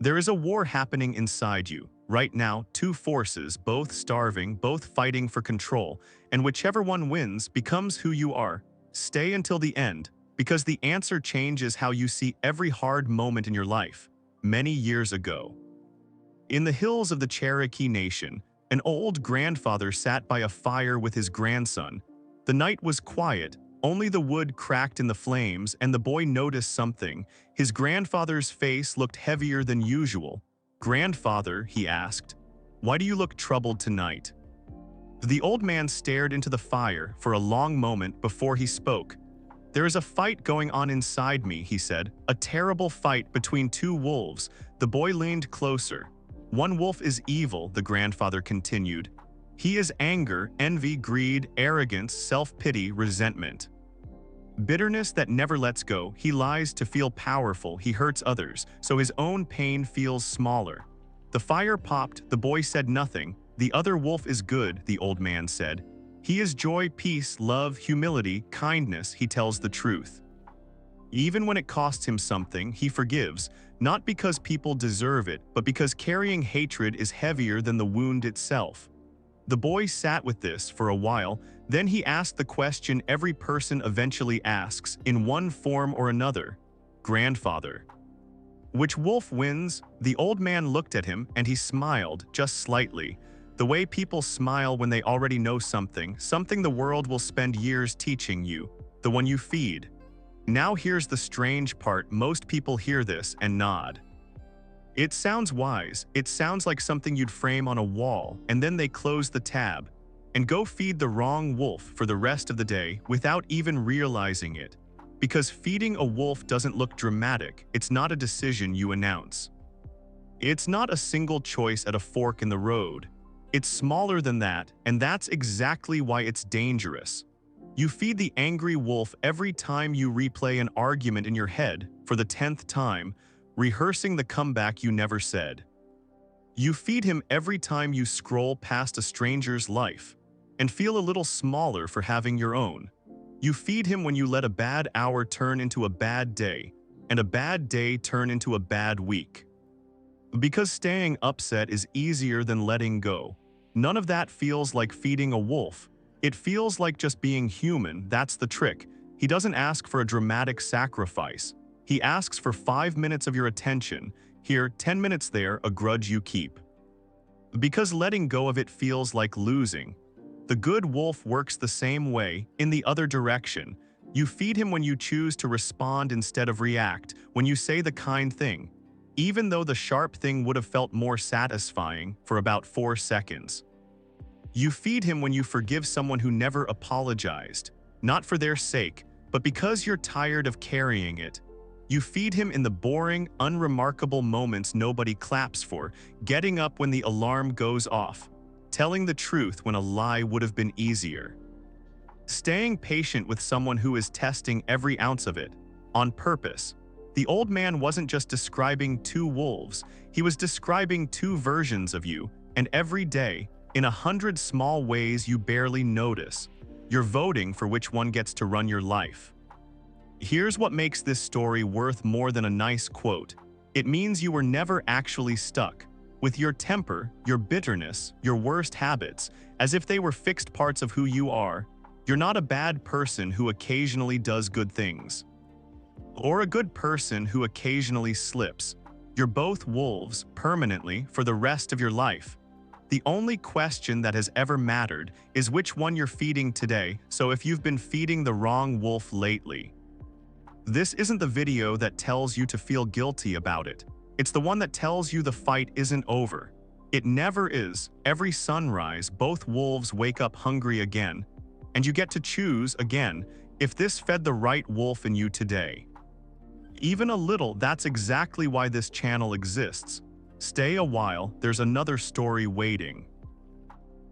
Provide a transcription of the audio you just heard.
There is a war happening inside you. Right now, two forces, both starving, both fighting for control, and whichever one wins becomes who you are. Stay until the end, because the answer changes how you see every hard moment in your life. Many years ago, in the hills of the Cherokee Nation, an old grandfather sat by a fire with his grandson. The night was quiet, only the wood cracked in the flames, and the boy noticed something. His grandfather's face looked heavier than usual. "Grandfather," he asked, "why do you look troubled tonight?" The old man stared into the fire for a long moment before he spoke. "There is a fight going on inside me," he said, "a terrible fight between two wolves." The boy leaned closer. "One wolf is evil," the grandfather continued. "He is anger, envy, greed, arrogance, self-pity, resentment. Bitterness that never lets go. He lies to feel powerful, he hurts others, so his own pain feels smaller." The fire popped, the boy said nothing. "The other wolf is good," the old man said. "He is joy, peace, love, humility, kindness, he tells the truth. Even when it costs him something, he forgives, not because people deserve it, but because carrying hatred is heavier than the wound itself." The boy sat with this for a while, then he asked the question every person eventually asks, in one form or another. "Grandfather, which wolf wins?" The old man looked at him and he smiled, just slightly. The way people smile when they already know something the world will spend years teaching you, the one you feed. Now here's the strange part, most people hear this and nod. It sounds wise, it sounds like something you'd frame on a wall, and then they close the tab and go feed the wrong wolf for the rest of the day without even realizing it. Because feeding a wolf doesn't look dramatic, it's not a decision you announce. It's not a single choice at a fork in the road. It's smaller than that, and that's exactly why it's dangerous. You feed the angry wolf every time you replay an argument in your head for the 10th time, rehearsing the comeback you never said. You feed him every time you scroll past a stranger's life and feel a little smaller for having your own. You feed him when you let a bad hour turn into a bad day, and a bad day turn into a bad week. Because staying upset is easier than letting go. None of that feels like feeding a wolf. It feels like just being human. That's the trick. He doesn't ask for a dramatic sacrifice. He asks for 5 minutes of your attention. Here, 10 minutes there, a grudge you keep. Because letting go of it feels like losing. The good wolf works the same way, in the other direction. You feed him when you choose to respond instead of react, when you say the kind thing, even though the sharp thing would have felt more satisfying for about 4 seconds. You feed him when you forgive someone who never apologized, not for their sake, but because you're tired of carrying it. You feed him in the boring, unremarkable moments nobody claps for, getting up when the alarm goes off, telling the truth when a lie would have been easier. Staying patient with someone who is testing every ounce of it, on purpose. The old man wasn't just describing two wolves, he was describing two versions of you, and every day, in 100 small ways you barely notice, you're voting for which one gets to run your life. Here's what makes this story worth more than a nice quote. It means you were never actually stuck with your temper, your bitterness, your worst habits, as if they were fixed parts of who you are. You're not a bad person who occasionally does good things, or a good person who occasionally slips. You're both wolves, permanently, for the rest of your life. The only question that has ever mattered is which one you're feeding today, so if you've been feeding the wrong wolf lately. This isn't the video that tells you to feel guilty about it. It's the one that tells you the fight isn't over. It never is. Every sunrise, both wolves wake up hungry again, and you get to choose again if this fed the right wolf in you today. Even a little, that's exactly why this channel exists. Stay a while, there's another story waiting.